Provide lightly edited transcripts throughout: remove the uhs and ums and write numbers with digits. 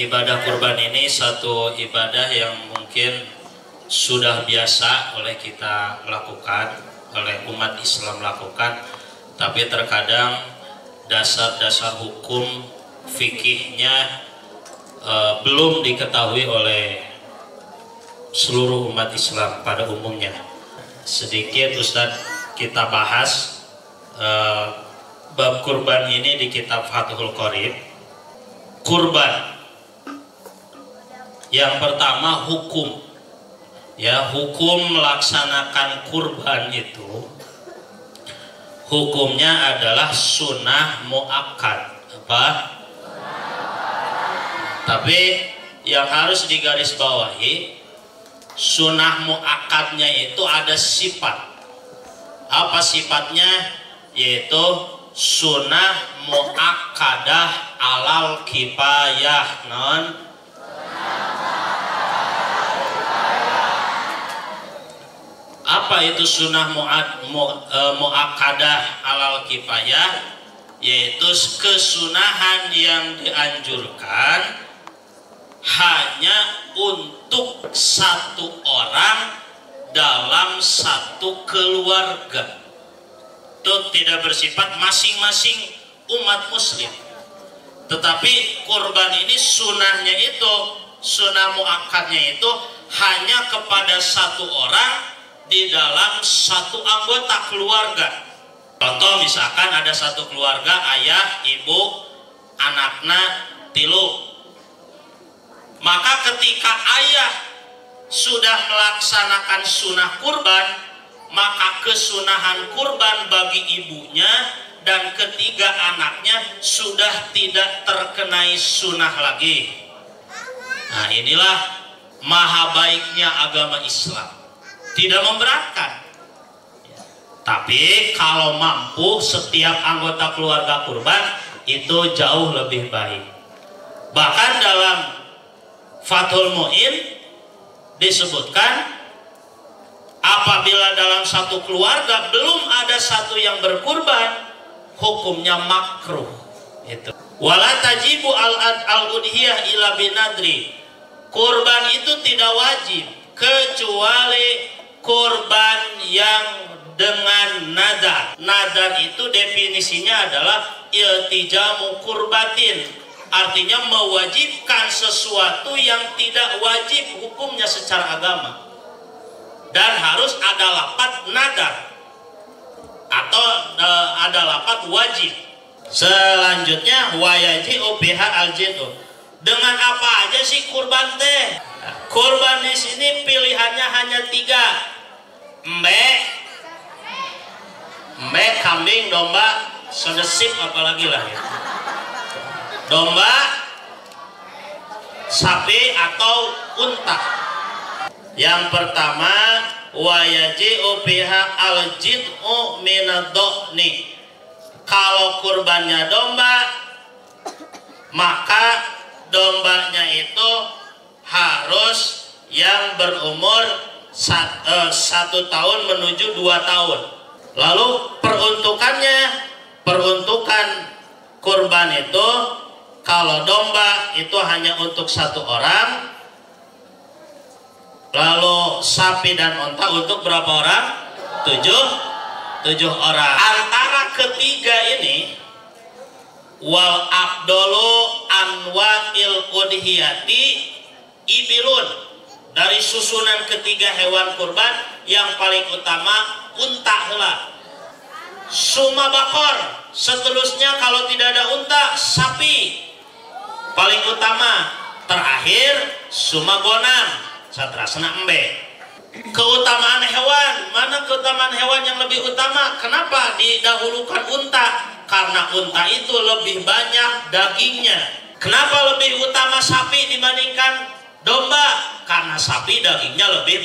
Ibadah kurban ini satu ibadah yang mungkin sudah biasa oleh kita lakukan, oleh umat Islam lakukan, tapi terkadang dasar-dasar hukum fikihnya belum diketahui oleh seluruh umat Islam pada umumnya. Sedikit Ustadz kita bahas bab kurban ini di kitab Fathul Qorib. Kurban yang pertama hukum, ya, hukum melaksanakan kurban itu hukumnya adalah sunnah muakkad. Apa? Tapi yang harus digarisbawahi, sunnah muakkadnya itu ada sifat. Apa sifatnya? Yaitu sunnah muakkadah alal kifayah. Non apa itu sunnah muakkadah alal kifayah? Yaitu kesunahan yang dianjurkan hanya untuk satu orang dalam satu keluarga. Itu tidak bersifat masing-masing umat muslim. Tetapi kurban ini sunahnya itu, sunah muakkadnya itu hanya kepada satu orang di dalam satu anggota keluarga. Contoh misalkan ada satu keluarga, ayah, ibu, anaknya tilu. Maka ketika ayah sudah melaksanakan sunnah kurban, maka kesunahan kurban bagi ibunya dan ketiga anaknya sudah tidak terkenai sunnah lagi. Nah, inilah maha baiknya agama Islam, tidak memberatkan. Tapi kalau mampu setiap anggota keluarga kurban itu jauh lebih baik. Bahkan dalam Fathul Mu'in disebutkan apabila dalam satu keluarga belum ada satu yang berkurban, hukumnya makruh. Itu. Wala tajibu al-udhiyah ila binadri. Kurban itu tidak wajib kecuali kurban yang dengan nadar. Nadar itu definisinya adalah iltijamu kurbatin, artinya mewajibkan sesuatu yang tidak wajib hukumnya secara agama, dan harus ada lafaz nadar atau ada lafaz wajib. Selanjutnya wayaji'u biha al-jid'u. Dengan apa aja sih kurban teh? Kurban di sini pilihannya hanya 3. Embe, kambing, domba, sedesip apalagi lah ya. Domba, sapi atau unta. Yang pertama wayaji'u biha al-jid'u minad-do'ni. Kalau kurbannya domba, maka dombanya itu harus yang berumur 1 tahun menuju 2 tahun. Lalu peruntukan kurban itu, kalau domba itu hanya untuk 1 orang, lalu sapi dan unta untuk berapa orang? 7 orang. Antara ketiga ini, wal abdolu anwa'il udhiyati ibilun. Dari susunan ketiga hewan kurban yang paling utama unta lah. Suma bakor. Seterusnya kalau tidak ada unta, sapi. Paling utama. Terakhir suma gonam. Satrasna embe. Keutamaan hewan, mana keutamaan hewan yang lebih utama? Kenapa didahulukan unta? Karena unta itu lebih banyak dagingnya. Kenapa lebih utama sapi dibandingkan domba? Karena sapi dagingnya lebih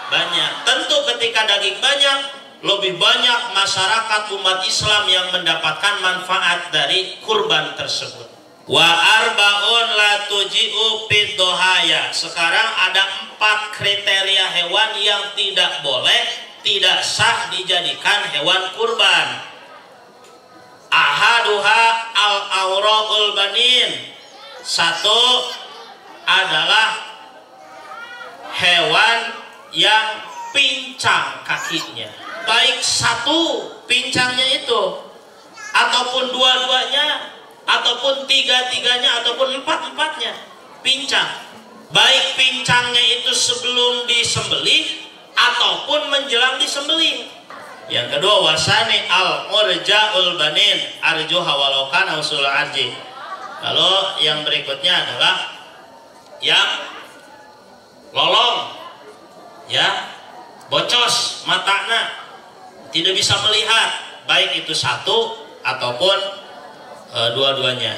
banyak. Tentu ketika daging banyak, lebih banyak masyarakat umat Islam yang mendapatkan manfaat dari kurban tersebut. Wa arbaun la tuji'u fid-dohaya. Sekarang ada 4 kriteria hewan yang tidak boleh, tidak sah dijadikan hewan kurban. Ahaduha al-aura'ul banin. 1, adalah hewan yang pincang kakinya, baik satu pincangnya itu ataupun dua-duanya ataupun tiga-tiganya ataupun empat-empatnya pincang, baik pincangnya itu sebelum disembelih ataupun menjelang disembelih. Yang kedua, wasani al murja'ul banin arjuha walau kana usul arji. Lalu yang berikutnya adalah yang lolong, ya, bocos matanya, tidak bisa melihat, baik itu satu ataupun dua-duanya.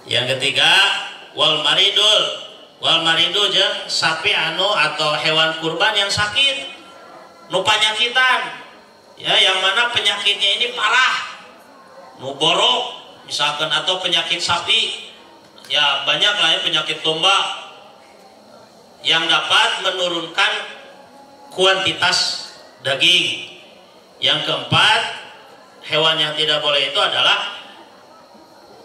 Yang ketiga, wal maridu jeung sapi anu atau hewan kurban yang sakit, nu panyakitan, ya, yang mana penyakitnya ini parah, nu borok misalkan, atau penyakit sapi, ya banyak lah ya, penyakit domba yang dapat menurunkan kuantitas daging. Yang keempat, hewan yang tidak boleh itu adalah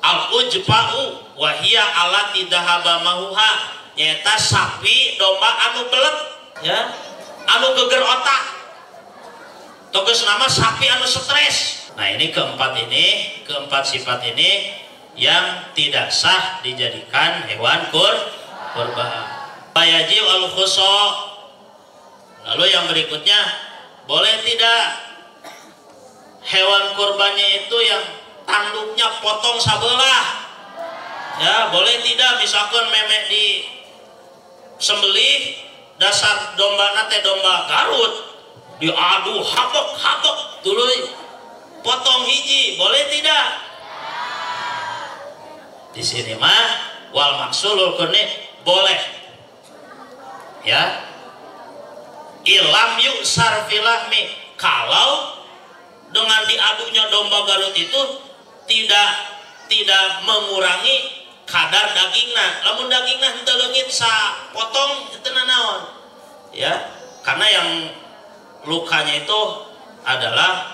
al-ujba'u wahia allati dhahaba mahuha, nyata sapi domba anu belet, ya, anu geger otak, toges nama sapi anu stres. Nah, ini keempat sifat ini yang tidak sah dijadikan hewan kurban. Bayajib al-khuso. Lalu yang berikutnya, boleh tidak hewan kurbannya itu yang tanduknya potong sabelah, ya, boleh tidak, misalkan memek di sembelih, dasar domba nate domba Garut, diadu habek dulu potong hiji, boleh tidak? Di sini mah wal maksulul kuning boleh, ya, ilam yuksar filahmi, kalau dengan diadunya domba Garut itu tidak mengurangi kadar dagingnya. Lamun dagingnya henteu leungit sa potong itu naon, ya, karena yang lukanya itu adalah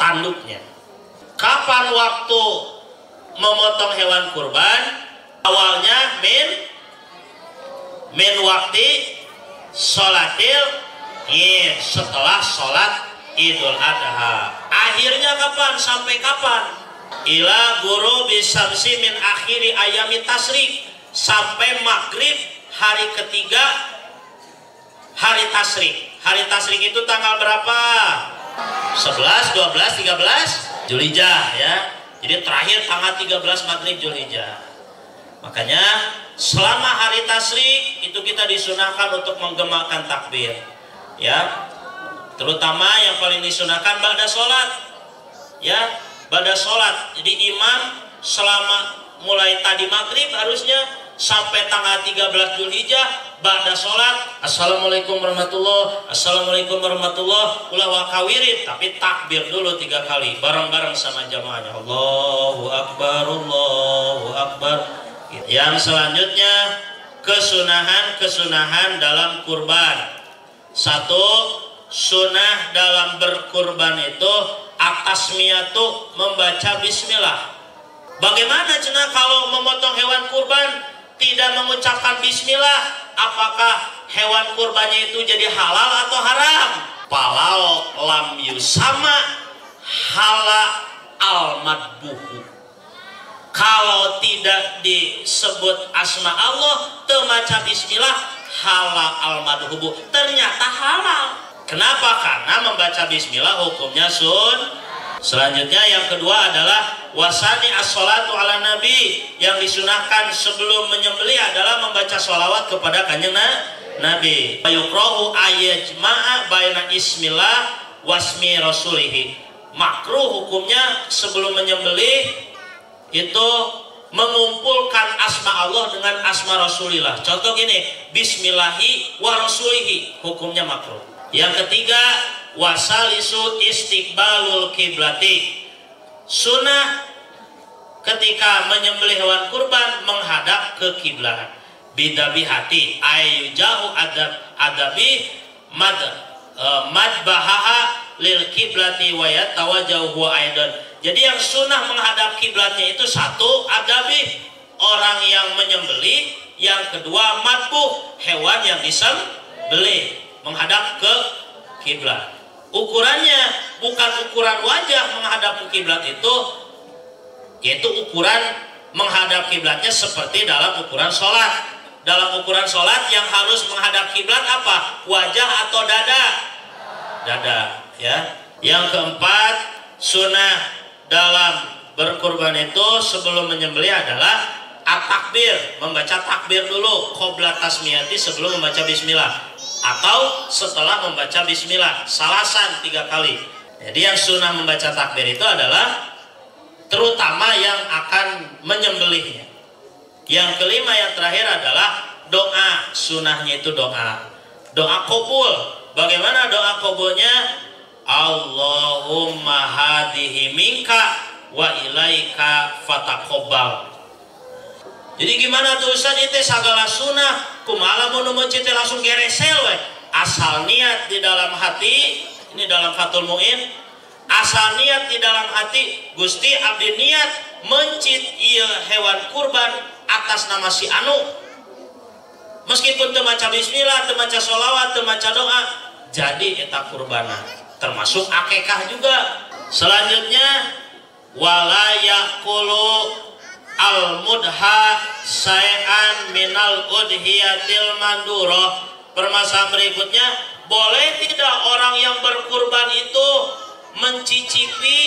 tanduknya. Kapan waktu memotong hewan kurban? Awalnya min waktu sholatil id, setelah sholat Idul Adha. Akhirnya kapan? Sampai kapan? Ila guru bisamsi min akhiri ayami tasrik, sampai maghrib hari ketiga hari tasrik. Hari tasrik itu tanggal berapa? 11, 12, 13 Zulhijjah, ya. Jadi terakhir tanggal 13 maghrib Zulhijjah. Makanya selama hari tasrik itu kita disunahkan untuk menggemakan takbir, ya. Terutama yang paling disunahkan ba'da sholat, ya, ba'da sholat. Jadi imam selama mulai tadi maghrib harusnya sampai tanggal 13 Zulhijjah ba'da sholat, assalamualaikum warahmatullah, assalamualaikum warahmatullah, ulah wakawirin, tapi takbir dulu 3 kali bareng-bareng sama jamaahnya, Allahu Akbar, Allahu Akbar. Yang selanjutnya kesunahan dalam kurban. Satu, sunnah dalam berkurban itu atasmiyatu, membaca bismillah. Bagaimana cenah kalau memotong hewan kurban tidak mengucapkan bismillah? Apakah hewan kurbannya itu jadi halal atau haram? Palau lam yusama hala al madbuhu, kalau tidak disebut asma Allah, temaca bismillah, hala al madbuhu, ternyata halal. Kenapa? Karena membaca bismillah hukumnya Selanjutnya yang kedua adalah wasani as-sholatu ala nabi, yang disunahkan sebelum menyembelih adalah membaca sholawat kepada kanjeng Nabi. Yukrahu ayajma'a baina ismillah wasmi rasulihi. Makruh hukumnya sebelum menyembelih itu mengumpulkan asma Allah dengan asma Rasulillah. Contoh gini, bismillahi wa rasulihi, hukumnya makruh. Yang ketiga, wasalisu istiqbalul kiblati. Sunnah ketika menyembelih hewan kurban menghadap ke kiblat. Bidabihati ayujahu adabi madbahaha lil kiblati wa yatawajjahu aidan. Jadi yang sunnah menghadap kiblatnya itu satu adabi, orang yang menyembelih yang kedua madbuh, hewan yang disembelih menghadap ke kiblat. Ukurannya bukan ukuran wajah menghadap ke kiblat itu, yaitu ukuran menghadap kiblatnya seperti dalam ukuran sholat. Dalam ukuran sholat yang harus menghadap kiblat apa? Wajah atau dada? Dada, ya. Yang keempat, sunnah dalam berkurban itu sebelum menyembelih adalah at-takbir, membaca takbir dulu qabla tasmiyati, sebelum membaca bismillah, atau setelah membaca bismillah, salasan 3 kali. Jadi yang sunnah membaca takbir itu adalah terutama yang akan menyembelihnya. Yang kelima, yang terakhir adalah doa. Sunnahnya itu doa qabul. Bagaimana doa qabulnya? Allahumma hadihi minka wa ilaika fataqabbal. Jadi gimana tuh Ustaz, itu segala sunnah kumaha mun mencit langsung geresel we. Asal niat di dalam hati, ini dalam Fathul Muin, asal niat di dalam hati, Gusti abdi niat mencit ieu hewan kurban atas nama si anu. Meskipun teu maca bismillah, teu maca sholawat, teu maca doa, jadi eta kurbana. Termasuk akekah juga. Selanjutnya wala yaqulu al-mudha sayan minal udhiyatil mandurah. Permasalahan berikutnya, boleh tidak orang yang berkurban itu mencicipi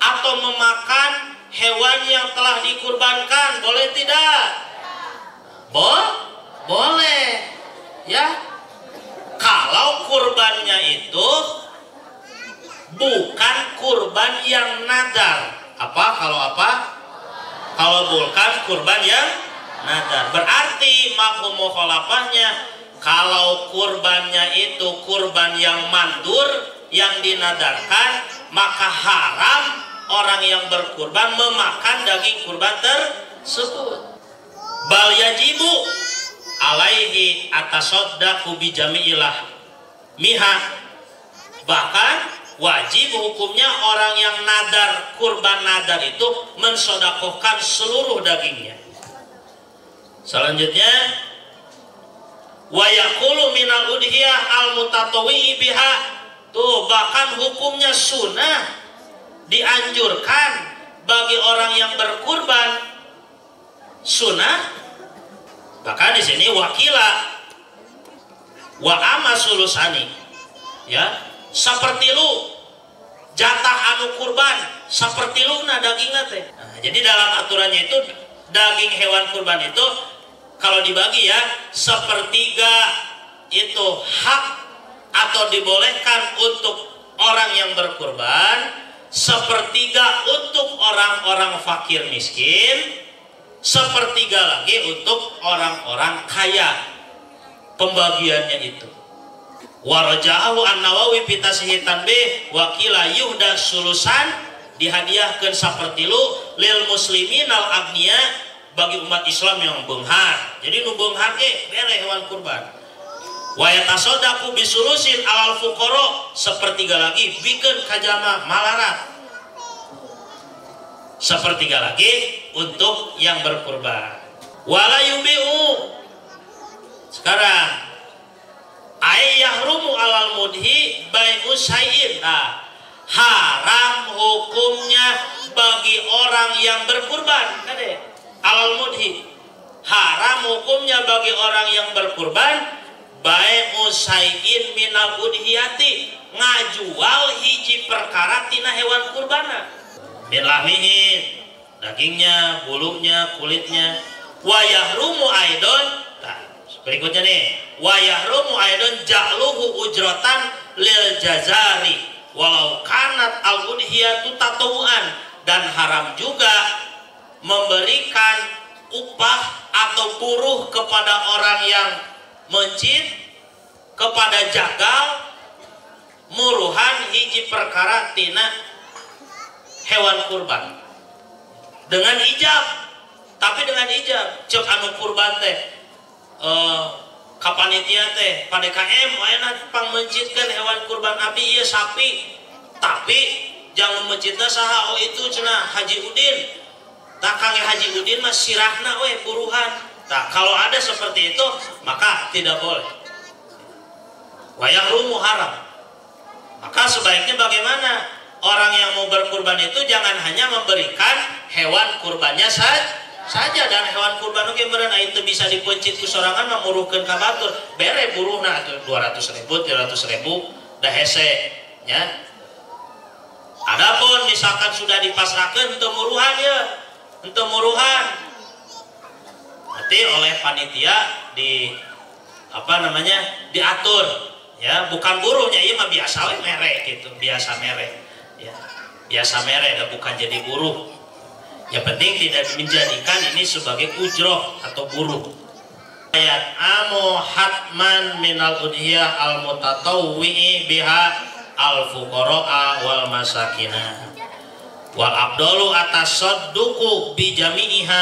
atau memakan hewan yang telah dikurbankan? Boleh tidak? Boleh, ya. Kalau kurbannya itu bukan kurban yang nadar. Kalau bukan kurban yang nadar, berarti mafhum mukhalafahnya, kalau kurbannya itu kurban yang mandur, yang dinadarkan, maka haram orang yang berkurban memakan daging kurban tersebut. Bal yajibu alaihi atasaddaqu bi jami'ilah miha, bahkan wajib hukumnya orang yang nadar, kurban nadar itu mensodakohkan seluruh dagingnya. Selanjutnya wa yaqulu minal udhiyah al mutatawwi biha, tuh bahkan hukumnya sunnah, dianjurkan bagi orang yang berkurban sunnah. Bahkan di sini wakila wa amasulusani, ya, seperti lu jatah anu kurban seperti lu na dagingna teh. Nah, jadi dalam aturannya itu daging hewan kurban itu kalau dibagi ya, sepertiga itu hak atau dibolehkan untuk orang yang berkurban, sepertiga untuk orang-orang fakir miskin, sepertiga lagi untuk orang-orang kaya. Pembagiannya itu warajahu an-Nawawi fi tasihih tanbih wa qila yuhda sulusan, dihadiahkeun sapertilu lil muslimin al agniya, bagi umat Islam yang beunghar. Jadi nu beunghar ge bere hewan kurban. Wa yatasaddaqu bisulusin alal fuqara, sepertiga lagi bikeun ka jamaah malarat, sepertiga lagi untuk yang berkurban. Wala yubiu, sekarang ayyahrumu alal mudhi bai'u syai'in. Nah, haram hukumnya bagi orang yang berkurban, kade alal mudhi, haram hukumnya bagi orang yang berkurban bai'u syai'in minal udhiyati, ngajual hiji perkara tina hewan kurbana, min lahmihin, dagingnya, bulunya, kulitnya. Wa yahrumu aidon, berikutnya nih, wa yahrumu aidon ja'luhu ujratan lil jazari walau kanat al udhiyatu tatawuan, dan haram juga memberikan upah atau buruh kepada orang yang mencit, kepada jagal muruhan hiji perkara tina hewan kurban dengan ijab. Tapi dengan ijab, cek anu kurban teh kapanitia teh pada KM ayeuna pang mencitkeun hewan kurban abdi ieu sapi, tapi jangan mencitna saha, oh itu cenah Haji Udin, tak Kang Haji Udin mah sirahna we buruhan, Nah, kalau ada seperti itu maka tidak boleh. Wa yahrumu haram. Maka sebaiknya bagaimana? Orang yang mau berkurban itu jangan hanya memberikan hewan kurbannya saja, dan hewan kurban oke meureun itu bisa dipencit ku sorangan mah muruhkeun ka batur. Bere buruhna atuh 200.000, 300.000 dah hese nya. Adapun misalkan sudah dipasrahkeun teu muruhan ya, teu muruhan. Berarti oleh panitia di diatur ya, bukan buruhnya ieu mah biasa we mere gitu, biasa mere ya. Biasa mere dan bukan jadi buruh. Yang penting tidak menjadikan ini sebagai ujroh atau buruh. Ayat amu hatman minal udhiyah al mutatawwi'i biha al fuqara'a wal masakina wal abdalu atasadduqu bi jami'iha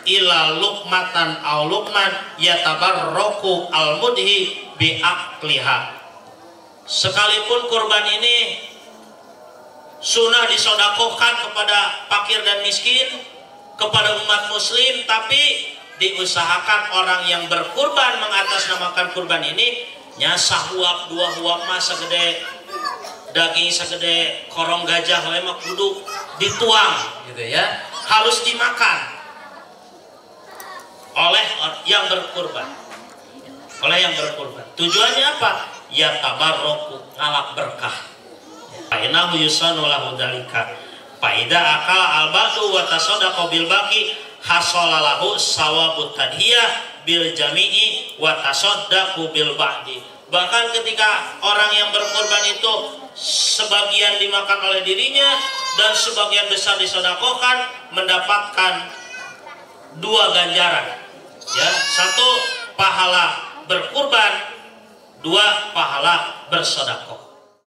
ila luqmatan aw luqman yatabarraku al mudhi bi aqliha. Sekalipun kurban ini sunnah disodakohkan kepada fakir dan miskin, kepada umat muslim, tapi diusahakan orang yang berkurban mengatasnamakan kurban ini nyasah huap 2 huap mah segede daging segede korong gajah we mah kudu dituang gitu ya, harus dimakan oleh yang berkurban. Tujuannya apa? Ya tabarruku, ngalap berkah. Fa'inahu yusanu lahu dalika fa'idha akal al-ba'du wa tasaddaqa bil baqi hasala lahu sawabut tadhiyah bil jami'i wa tasaddaqu bil ba'di. Bahkan ketika orang yang berkorban itu sebagian dimakan oleh dirinya dan sebagian besar disedekahkan, mendapatkan 2 ganjaran ya, 1 pahala berkurban, 2 pahala bersedekah.